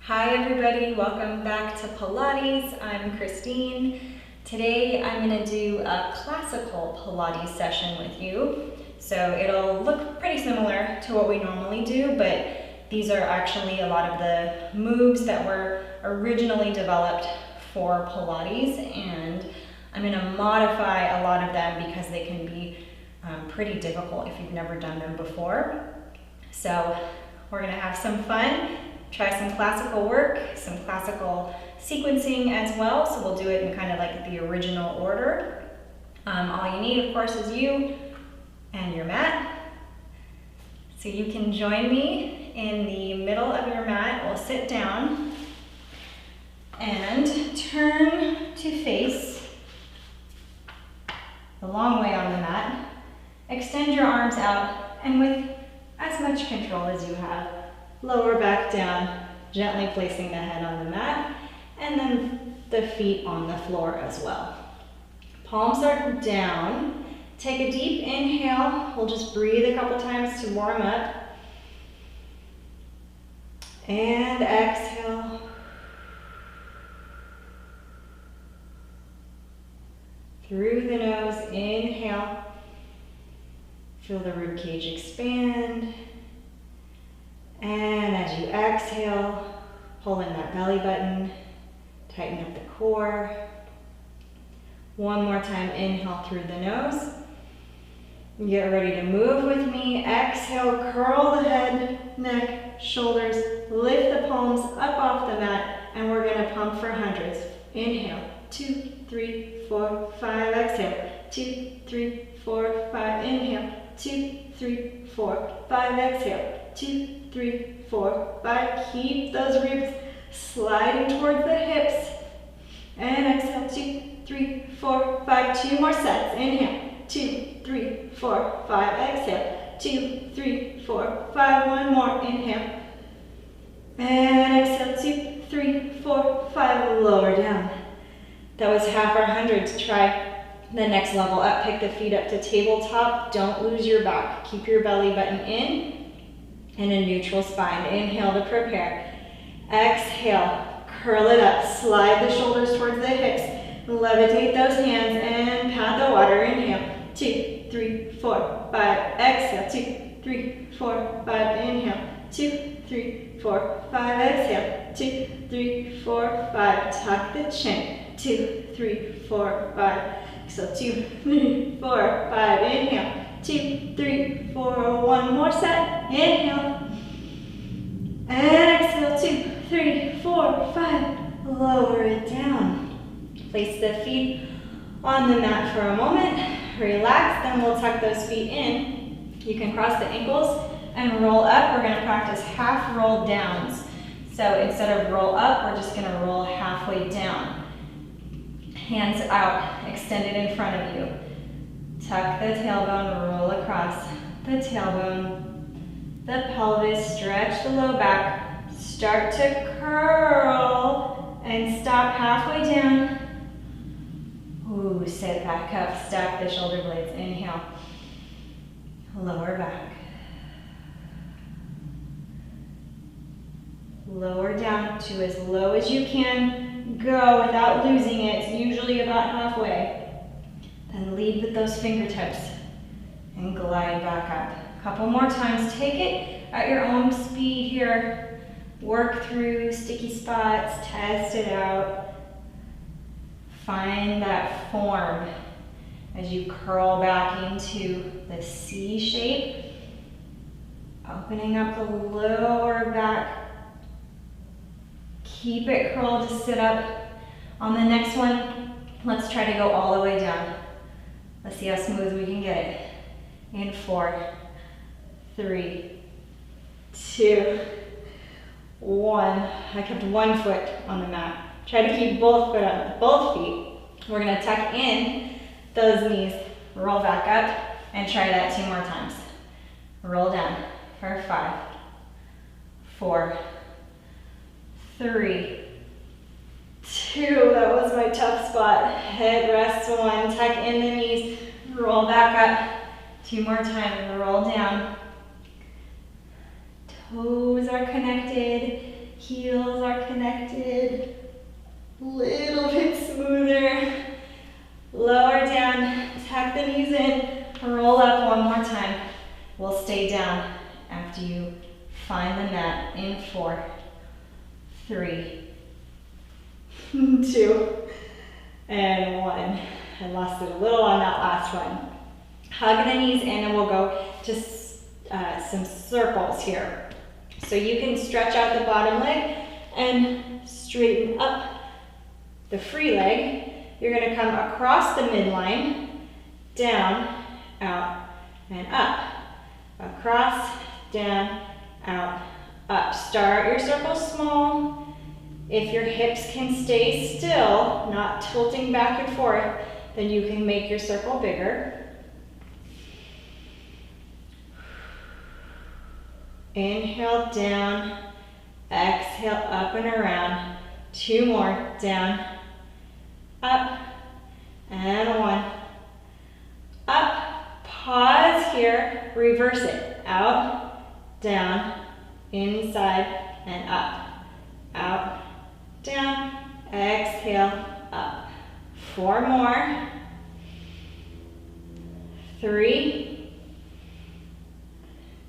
Hi everybody, welcome back to Pilates. I'm Kristine. Today I'm going to do a classical Pilates session with you. So it'll look pretty similar to what we normally do, but these are actually a lot of the moves that were originally developed for Pilates, and I'm going to modify a lot of them because they can be pretty difficult if you've never done them before. So we're going to have some fun. Try some classical work, some classical sequencing as well, so we'll do it in kind of like the original order. All you need, of course, is you and your mat. So you can join me in the middle of your mat. We'll sit down and turn to face the long way on the mat. Extend your arms out, and with as much control as you have, lower back down, gently placing the head on the mat, and then the feet on the floor as well. Palms are down. Take a deep inhale. We'll just breathe a couple times to warm up. And exhale. Through the nose, inhale. Feel the rib cage expand. And as you exhale, pull in that belly button, tighten up the core. One more time, inhale through the nose. Get ready to move with me. Exhale, curl the head, neck, shoulders, lift the palms up off the mat, and we're gonna pump for hundreds. Inhale, 2, 3, 4, 5, exhale, 2, 3, 4, 5, inhale, 2, 3, 4, 5, exhale, 2, 3, 4, 5. Keep those ribs sliding towards the hips. And exhale, 2, 3, 4, 5. 2 more sets. Inhale, 2, 3, 4, 5. Exhale, 2, 3, 4, 5. One more. Inhale. And exhale, 2, 3, 4, 5. Lower down. That was half our hundreds. Try the next level up. Pick the feet up to tabletop. Don't lose your back. Keep your belly button in. And a neutral spine. Inhale to prepare. Exhale, curl it up. Slide the shoulders towards the hips. Levitate those hands and pat the water. Inhale, 2, 3, 4, 5. Exhale, 2, 3, 4, 5. Inhale, 2, 3, 4, 5. Exhale, 2, 3, 4, 5. Tuck the chin. 2, 3, 4, 5. Exhale, 2, 3, 4, 5. Inhale. 2, 3, 4, one more set. Inhale. And exhale, 2, 3, 4, 5. Lower it down. Place the feet on the mat for a moment. Relax, then we'll tuck those feet in. You can cross the ankles and roll up. We're gonna practice half roll downs. So instead of roll up, we're just gonna roll halfway down. Hands out, extended in front of you. Tuck the tailbone, roll across the tailbone, the pelvis, stretch the low back, start to curl, and stop halfway down. Ooh, sit back up, stack the shoulder blades, inhale, lower back. Lower down to as low as you can go without losing it. It's usually about halfway. Then lead with those fingertips and glide back up. A couple more times. Take it at your own speed here. Work through sticky spots, test it out. Find that form as you curl back into the C shape. Opening up the lower back. Keep it curled to sit up. On the next one, let's try to go all the way down. Let's see how smooth we can get it. In 4, 3, 2, 1. I kept one foot on the mat. Try to keep both feet. We're gonna tuck in those knees, roll back up, and try that 2 more times. Roll down for 5, 4, 3, 2, that was my tough spot. Head rests 1, tuck in the knees, roll back up. 2 more times, roll down. Toes are connected. heels are connected. Little bit smoother. Lower down, tuck the knees in, roll up one more time. We'll stay down after you find the mat in 4, 3, 2, and 1. I lost it a little on that last one. Hug the knees in and we'll go to some circles here. So you can stretch out the bottom leg and straighten up the free leg. You're going to come across the midline, down, out, and up. Across, down, out, up. Start your circle small. If your hips can stay still, not tilting back and forth, then you can make your circle bigger. Inhale, down. Exhale, up and around. 2 more, down, up, and 1. Up, pause here, reverse it. Out, down, inside, and up. Out, down, exhale, up. 4 more. 3,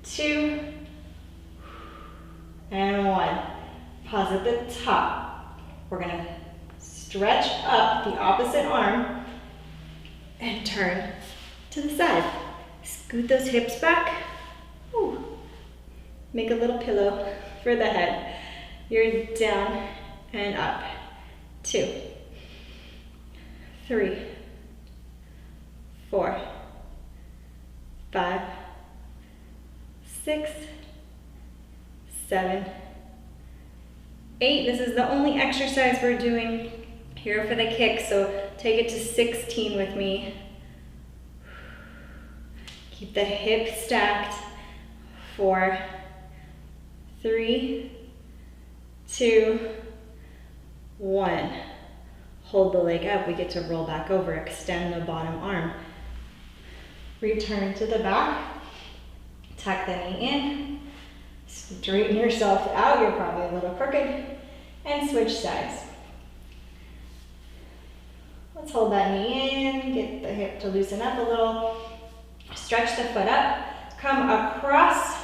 2, and 1. Pause at the top. We're gonna stretch up the opposite arm and turn to the side. Scoot those hips back. Ooh. Make a little pillow for the head. You're down and up. 2, 3, 4, 5, 6, 7, 8. This is the only exercise we're doing here for the kick, so take it to 16 with me. Keep the hips stacked. 4, 3, 2, 1. Hold the leg up. We get to roll back over. Extend the bottom arm. Return to the back. Tuck the knee in. Straighten yourself out. You're probably a little crooked. And switch sides. Let's hold that knee in. Get the hip to loosen up a little. Stretch the foot up. Come across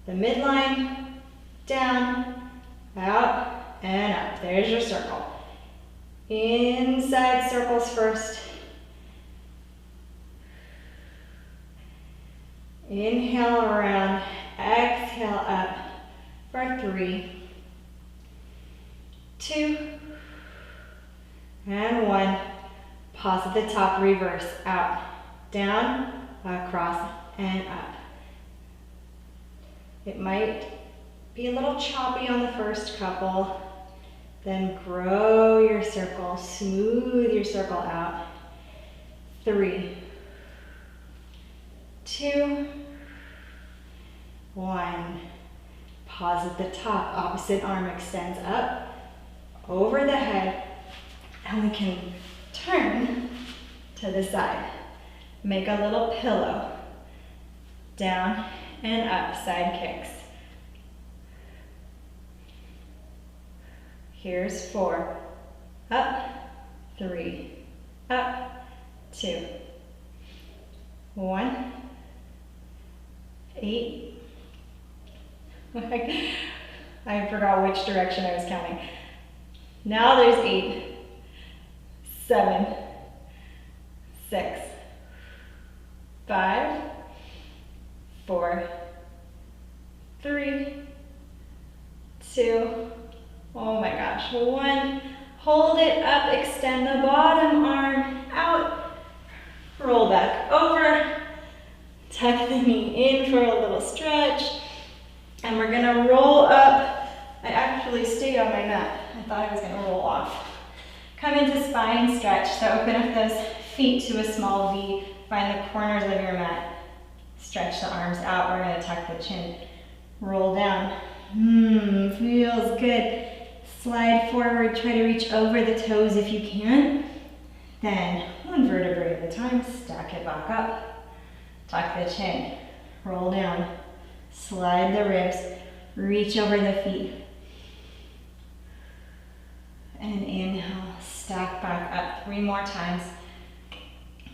the midline. Down, out, and up. There's your circle. Inside circles first. Inhale around, exhale up for 3, 2, and 1. Pause at the top, reverse, out, down, across, and up. It might be a little choppy on the first couple, then grow your circle, smooth your circle out. 3, 2, 1. Pause at the top, opposite arm extends up, over the head, and we can turn to the side. Make a little pillow, down and up, side kicks. Here's 4, up, 3, up, 2, 1, 8. I forgot which direction I was counting. Now there's 8, 7, 6, 5, 4, 3, 2, oh my gosh, 1. Hold it up, extend the bottom arm out, roll back over, tuck the knee in for a little stretch, and we're gonna roll up. I actually stayed on my mat. I thought I was gonna roll off. Come into spine stretch, so open up those feet to a small V, find the corners of your mat, stretch the arms out, we're gonna tuck the chin, roll down, feels good. Slide forward, try to reach over the toes if you can. Then, 1 vertebrae at a time, stack it back up. Tuck the chin, roll down, slide the ribs, reach over the feet. back up. 3 more times.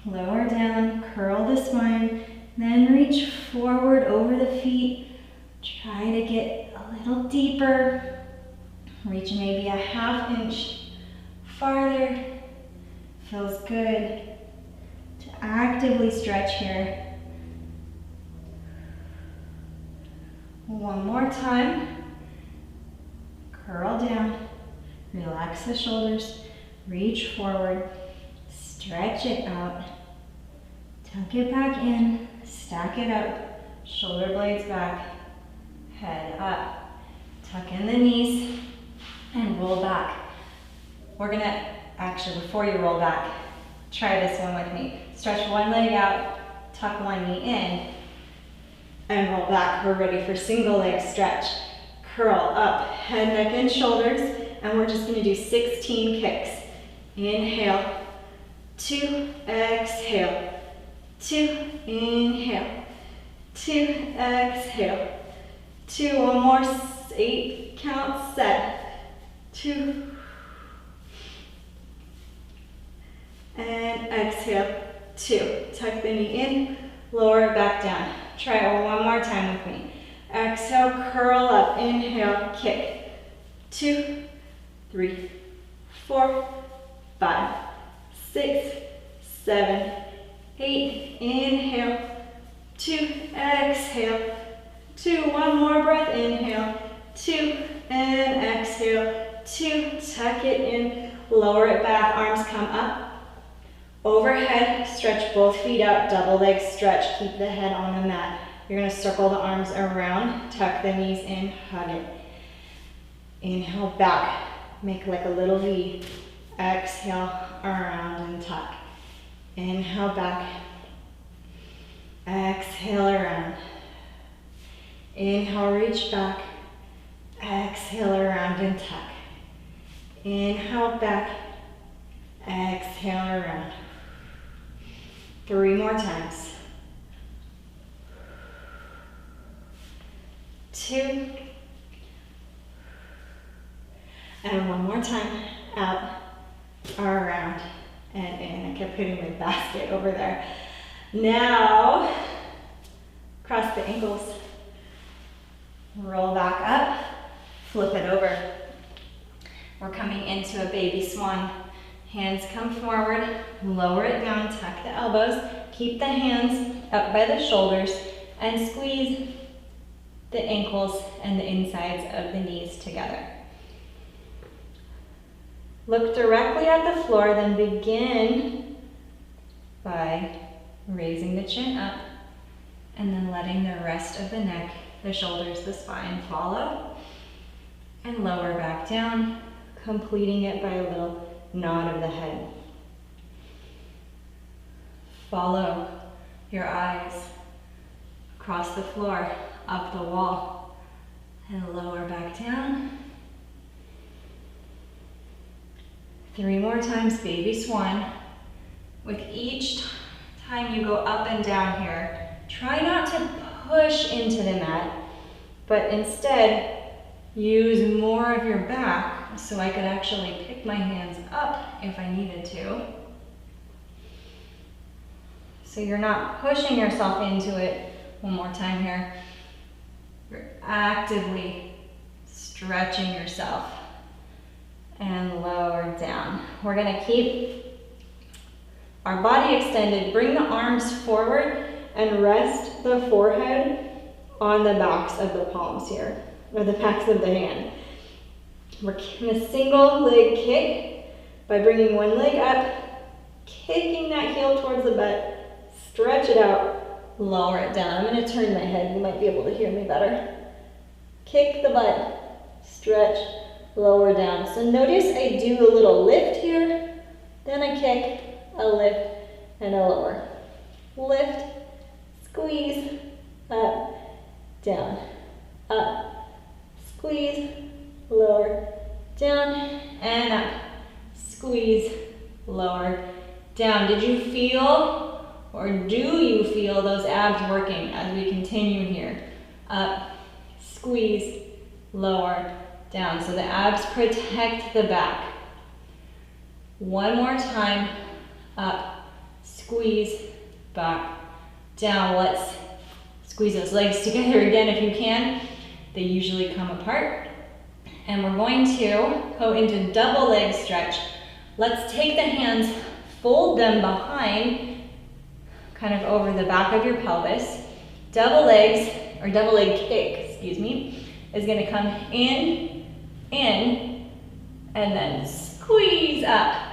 Lower down, curl the spine, then reach forward over the feet. Try to get a little deeper. Reach maybe a 1/2 inch farther. Feels good to actively stretch here. One more time. Curl down. Relax the shoulders. Reach forward. Stretch it out. Tuck it back in. Stack it up. Shoulder blades back. Head up. Tuck in the knees and roll back. We're gonna, actually before you roll back, try this one with me. Stretch one leg out, tuck one knee in, and roll back. We're ready for single leg stretch. Curl up, head, neck, and shoulders, and we're just gonna do 16 kicks. Inhale, 2, exhale, 2, inhale, 2, exhale, 2, one more, 8 count set, 2, and exhale, 2. Tuck the knee in, lower it back down. Try it one more time with me. Exhale, curl up, inhale, kick. 2, 3, 4, 5, 6, 7, 8. Inhale, 2, exhale, 2. One more breath, inhale, 2, and exhale, 2. Tuck it in, lower it back, arms come up. Overhead, stretch both feet out, double leg stretch, keep the head on the mat. You're gonna circle the arms around, tuck the knees in, hug it. Inhale back, make like a little V. Exhale, around and tuck. Inhale back, exhale around. Inhale, reach back, exhale around and tuck. Inhale back, exhale around. 3 more times. 2. And one more time. Out, around, and in. I kept hitting my basket over there. Now, cross the ankles. Roll back up. Flip it over. We're coming into a baby swan. Hands come forward, lower it down, tuck the elbows, keep the hands up by the shoulders, and squeeze the ankles and the insides of the knees together. Look directly at the floor, then begin by raising the chin up, and then letting the rest of the neck, the shoulders, the spine follow, and lower back down, completing it by a little nod of the head. Follow your eyes across the floor, up the wall, and lower back down. 3 more times, baby swan. With each time you go up and down here, try not to push into the mat, but instead use more of your back so I could actually pick my hands up if I needed to. So you're not pushing yourself into it. One more time here. You're actively stretching yourself. And lower down. We're gonna keep our body extended. Bring the arms forward and rest the forehead on the backs of the palms here, or the backs of the hand. We're in a single leg kick by bringing one leg up, kicking that heel towards the butt, stretch it out, lower it down. I'm gonna turn my head, you might be able to hear me better. Kick the butt, stretch, lower down. So notice I do a little lift here, then I kick, a lift, and a lower. Lift, squeeze, up, down, up, squeeze, lower, down, and up, squeeze, lower, down. Did you feel, or do you feel those abs working as we continue here? Up, squeeze, lower, down. So the abs protect the back. One more time, up, squeeze, back, down. Let's squeeze those legs together again if you can. They usually come apart. And we're going to go into double leg stretch. Let's take the hands, fold them behind, kind of over the back of your pelvis. Double legs, or double leg kick, excuse me, is gonna come in, and then squeeze up,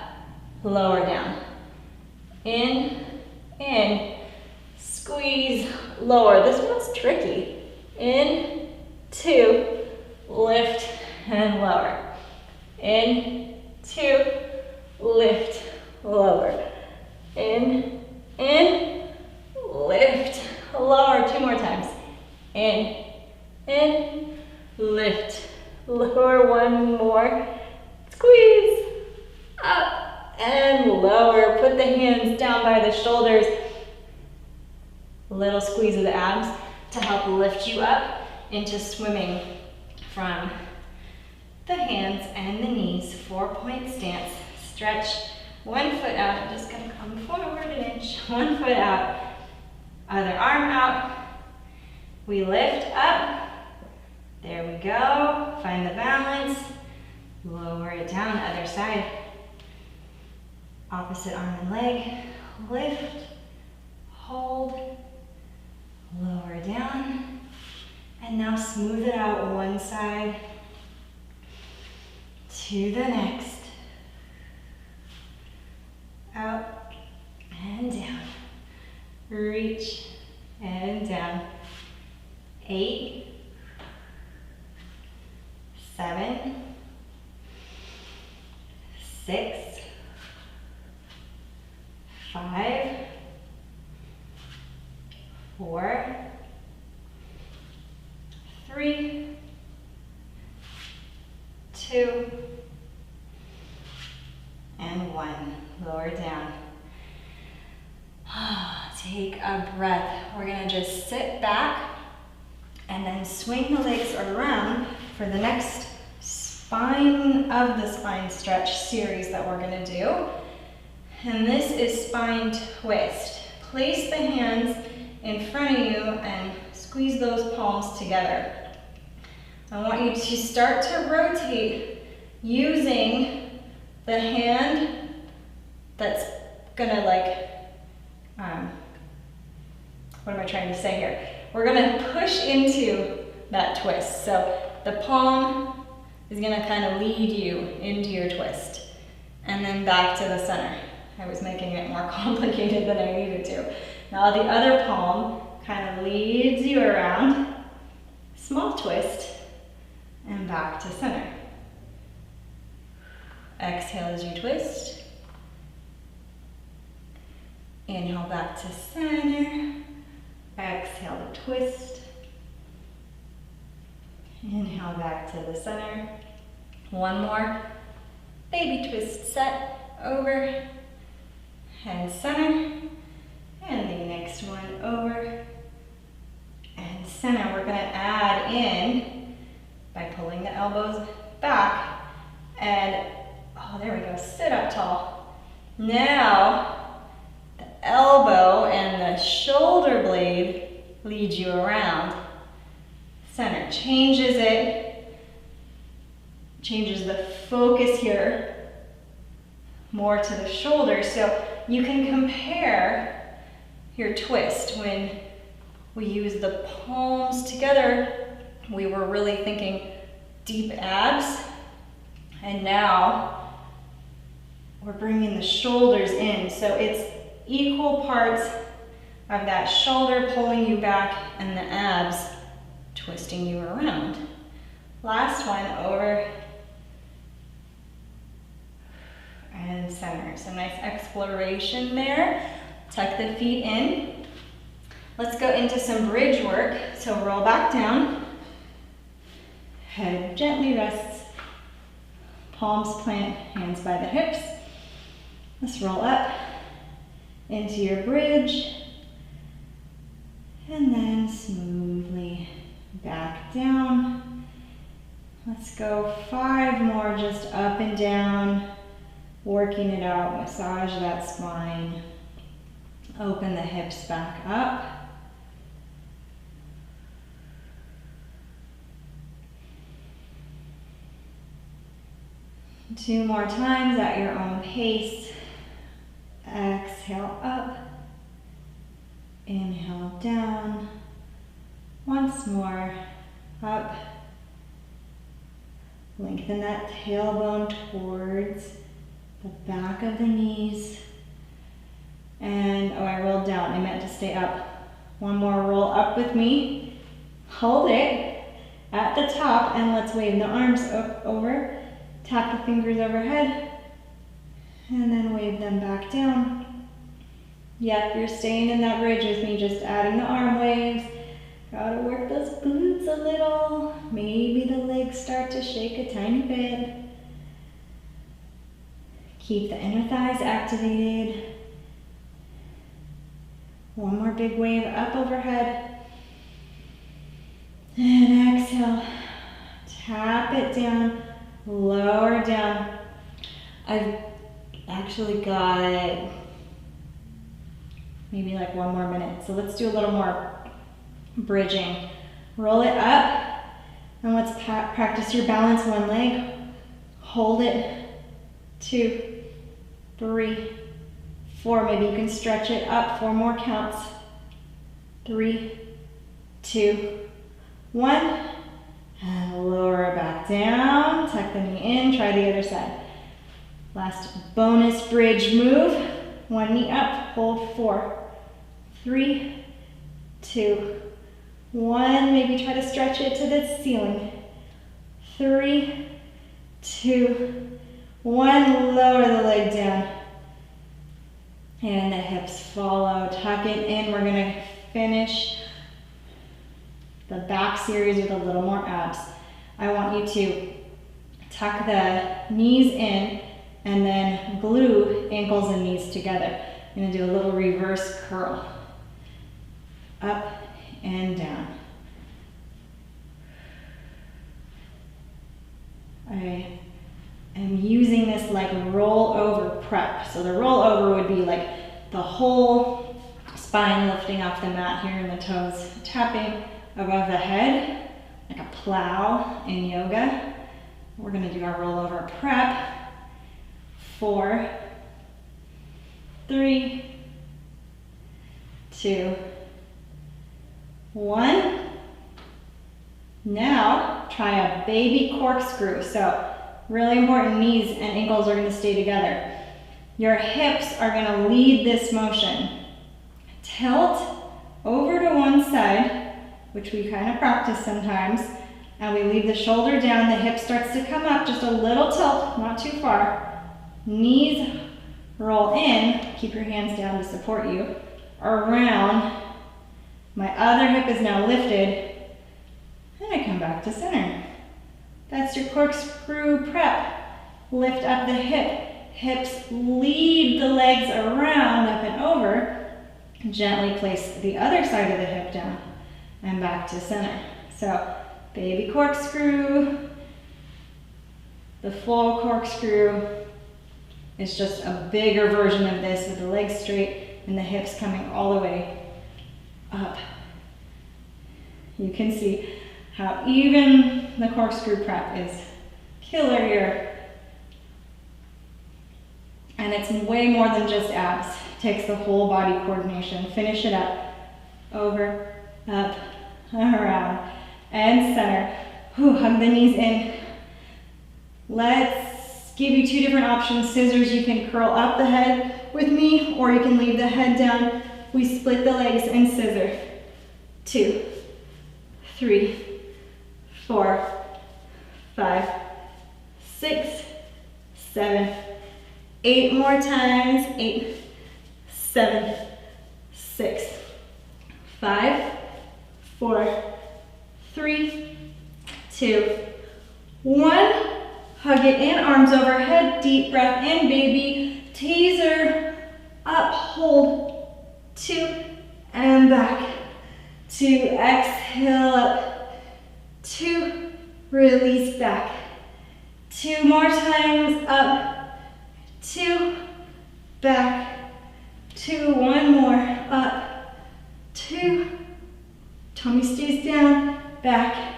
lower down. In, squeeze, lower. This one's tricky. In, two, lift, and lower. In, two, lift, lower. In, lift, lower. Two more times. In, lift, lower. One more. Squeeze, up, and lower. Put the hands down by the shoulders. A little squeeze of the abs to help lift you up into swimming from the hands and the knees. 4-point stance. Stretch. One foot out. I'm just going to come forward an inch. One foot out. Other arm out. We lift up. There we go. Find the balance. Lower it down. Other side. Opposite arm and leg. Lift. Hold. Lower down. And now smooth it out one side to the next. Up and down. Reach and down. 8, 7, 6, 5, 4, 3, 2, and 1. Lower down. Take a breath. We're going to just sit back and then swing the legs around for the next spine of the spine stretch series that we're going to do. And this is spine twist. Place the hands in front of you and squeeze those palms together. I want you to start to rotate using the hand that's gonna what am I trying to say here? We're gonna push into that twist. So the palm is gonna kind of lead you into your twist. And then back to the center. I was making it more complicated than I needed to. Now the other palm kind of leads you around, small twist, and back to center. Exhale as you twist. Inhale back to center. Exhale to twist. Inhale back to the center. One more. Baby twist set. Over. And center. And the next one over. And center. We're going to add in by pulling the elbows back. And, oh, there we go. Sit up tall. Now, the elbow and the shoulder blade lead you around. Center changes it, changes the focus here more to the shoulder. So you can compare your twist. When we use the palms together, we were really thinking deep abs. And now we're bringing the shoulders in. So it's equal parts of that shoulder pulling you back and the abs twisting you around. Last one, over and center. So nice exploration there. Tuck the feet in. Let's go into some bridge work. So roll back down. Head gently rests. Palms plant, hands by the hips. Let's roll up into your bridge. And then smoothly back down. Let's go 5 more, just up and down. working it out. Massage that spine. Open the hips back up. Two more times at your own pace. Exhale up. Inhale down. Once more. Up. Lengthen that tailbone towards the back of the knees. And, oh, I rolled down. I meant to stay up. One more roll up with me. Hold it at the top, and let's wave the arms up over. Tap the fingers overhead, and then wave them back down. Yep, you're staying in that bridge with me, just adding the arm waves. Gotta work those glutes a little. Maybe the legs start to shake a tiny bit. Keep the inner thighs activated. One more big wave up overhead. And exhale. Tap it down. Lower down. I've actually got maybe like one more minute. So let's do a little more bridging. Roll it up, and let's practice your balance. One leg. Hold it. 2, 3, 4. Maybe you can stretch it up. 4 more counts. 3, 2, 1. And lower it back down, tuck the knee in, try the other side. Last bonus bridge move. One knee up, hold 4, 3, 2, 1. Maybe try to stretch it to the ceiling. 3, 2, 1. Lower the leg down. And the hips follow, tuck it in. We're gonna finish the back series with a little more abs. I want you to tuck the knees in and then glue ankles and knees together. I'm gonna do a little reverse curl. Up and down. I am using this like rollover prep. So the rollover would be like the whole spine lifting off the mat here in the toes, tapping above the head, like a plow in yoga. We're gonna do our rollover prep. 4, 3, 2, 1. Now, try a baby corkscrew. So, really important, knees and ankles are gonna stay together. Your hips are gonna lead this motion. Tilt over to one side, which we kind of practice sometimes, and we leave the shoulder down, the hip starts to come up, just a little tilt, not too far. Knees roll in, keep your hands down to support you, around. My other hip is now lifted, and I come back to center. That's your corkscrew prep. Lift up the hip, hips lead the legs around, up and over. Gently place the other side of the hip down. And back to center. So, baby corkscrew. The full corkscrew is just a bigger version of this with the legs straight and the hips coming all the way up. You can see how even the corkscrew prep is killer here. And it's way more than just abs. It takes the whole body coordination. Finish it up. Over, up, around, and center. Hug the knees in. Let's give you 2 different options. Scissors, you can curl up the head with me, or you can leave the head down. We split the legs and scissor. 2, 3, 4, 5, 6, 7, 8 more times. 8, 7, 6, 5, 4, 3, 2, 1. Hug it in, arms overhead, deep breath in, baby. Teaser, up, hold, 2, and back. 2, exhale up, 2, release back. 2 more times, up, 2, back, 2, one more, up, 2, tummy stays down, back,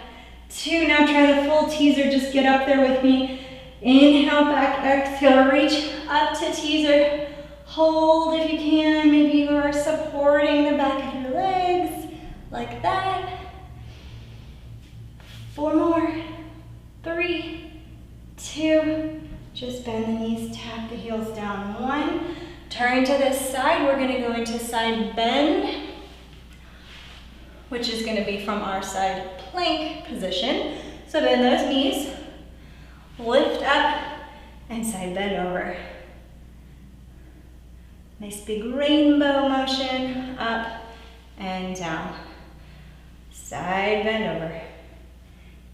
2, now try the full teaser, just get up there with me, inhale back, exhale, reach up to teaser, hold if you can, maybe you are supporting the back of your legs, like that, 4 more, 3, 2, just bend the knees, tap the heels down, 1, turn to this side, we're gonna go into side bend, which is gonna be from our side plank position. So bend those knees, lift up, and side bend over. Nice big rainbow motion, up and down. Side bend over.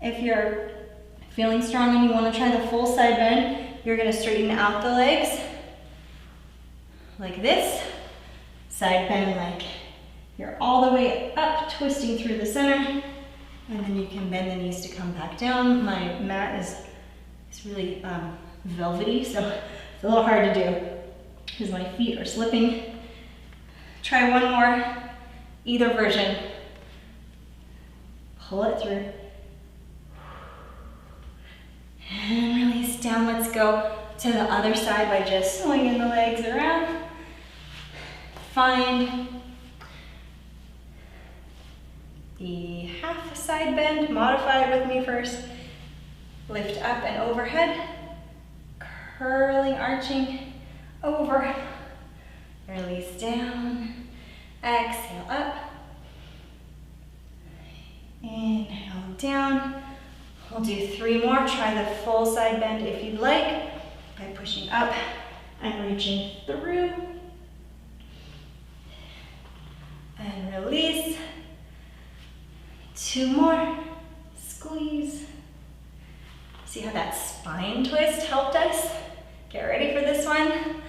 If you're feeling strong and you wanna try the full side bend, you're gonna straighten out the legs like this. Side bend like you're all the way up, twisting through the center, and then you can bend the knees to come back down. My mat is really velvety, so it's a little hard to do because my feet are slipping. Try one more, either version. Pull it through. And release down. Let's go to the other side by just swinging the legs around. Find the half side bend, modify it with me first. Lift up and overhead, curling, arching, over, release down, exhale up, inhale down. We'll do 3 more, try the full side bend if you'd like, by pushing up and reaching through, and release. 2 more, squeeze. See how that spine twist helped us? Get ready for this one.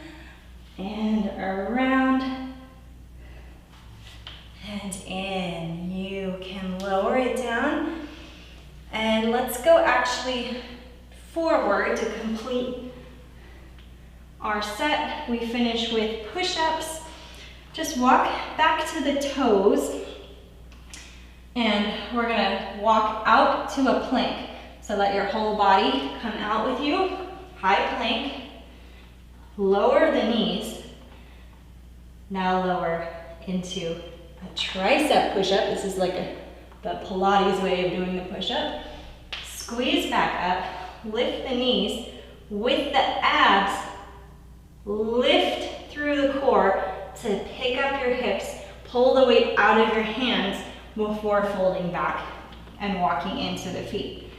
And around, and in. You can lower it down. And let's go actually forward to complete our set. We finish with push-ups. Just walk back to the toes. And we're gonna walk out to a plank. So let your whole body come out with you. High plank. Lower the knees. Now lower into a tricep push-up. This is like the Pilates way of doing the push-up. Squeeze back up. Lift the knees. With the abs, lift through the core to pick up your hips. Pull the weight out of your hands before folding back and walking into the feet.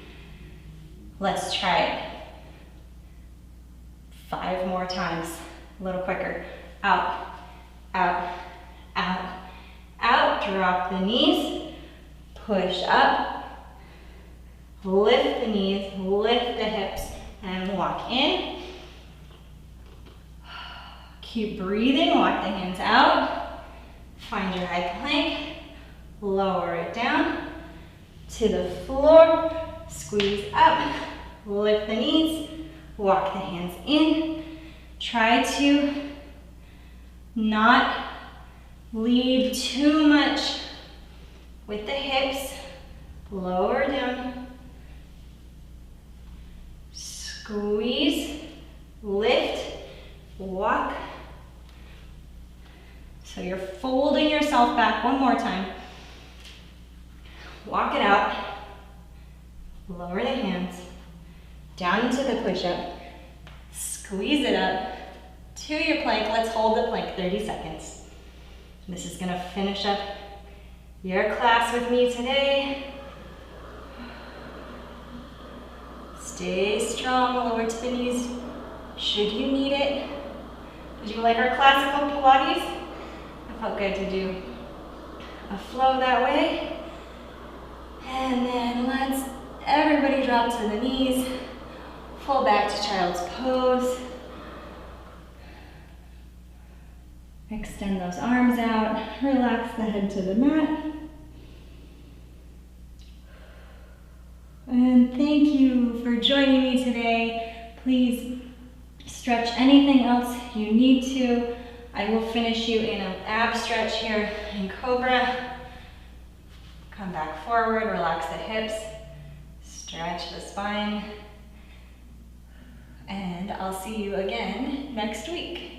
Let's try it. 5 more times, a little quicker. Out, out, out, out. Drop the knees, push up, lift the knees, lift the hips, and walk in. Keep breathing, walk the hands out. Find your high plank. Lower it down to the floor, squeeze up, lift the knees, walk the hands in. Try to not lead too much with the hips. Lower down, squeeze, lift, walk. So you're folding yourself back. One more time. Walk it out, lower the hands, down into the push-up, squeeze it up to your plank. Let's hold the plank 30 seconds. This is gonna finish up your class with me today. Stay strong, lower to the knees should you need it. Did you like our classical Pilates? It felt good to do a flow that way. And then let's everybody drop to the knees, fall back to child's pose. Extend those arms out, relax the head to the mat. And thank you for joining me today. Please Stretch anything else you need to. I will finish you in an ab stretch here in Cobra. Come back forward, relax the hips, stretch the spine, and I'll see you again next week.